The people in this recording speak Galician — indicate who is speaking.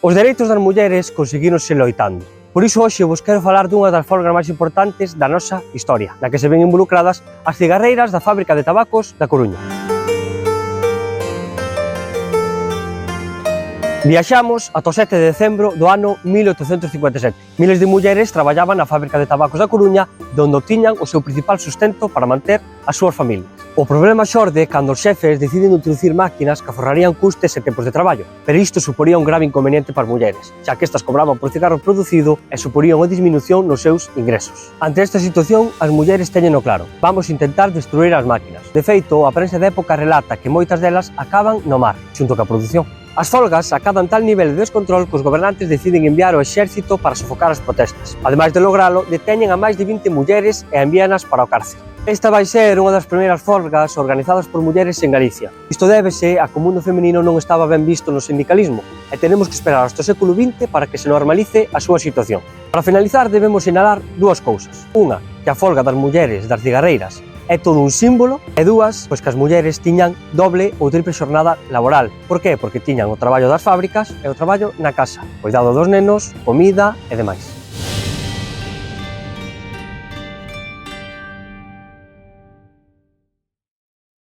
Speaker 1: Os dereitos das mulleres conseguíronse loitando. Por iso hoxe vos quero falar dunha das folgas máis importantes da nosa historia, na que se ven involucradas as cigarreiras da fábrica de tabacos da Coruña. Viaxamos ata o 7 de decembro do ano 1857. Miles de mulleres traballaban na fábrica de tabacos da Coruña, onde obtiñan o seu principal sustento para manter as súas familias. O problema xorde cando os xefes deciden introducir máquinas que aforrarían custes e tempos de traballo, pero isto suporía un grave inconveniente para as mulleres, xa que estas cobraban por cigarro producido e suporían unha disminución nos seus ingresos. Ante esta situación, as mulleres teñeno claro: vamos intentar destruir as máquinas. De feito, a prensa da época relata que moitas delas acaban no mar, xunto ca produción. As folgas acadan tal nivel de descontrol que os gobernantes deciden enviar o exército para sofocar as protestas. Ademais de logralo, deteñen a máis de 20 mulleres e envíanas para o cárcel. Esta vai ser unha das primeiras folgas organizadas por mulleres en Galicia. Isto débese a que o mundo feminino non estaba ben visto no sindicalismo e tenemos que esperar hasta o século XX para que se normalice a súa situación. Para finalizar, debemos sinalar dúas cousas. Unha, que a folga das mulleres das cigarreiras é todo un símbolo, e dúas, pois que as mulleres tiñan doble ou triple xornada laboral. Por qué? Porque tiñan o traballo das fábricas e o traballo na casa, cuidado dos nenos, comida e demais.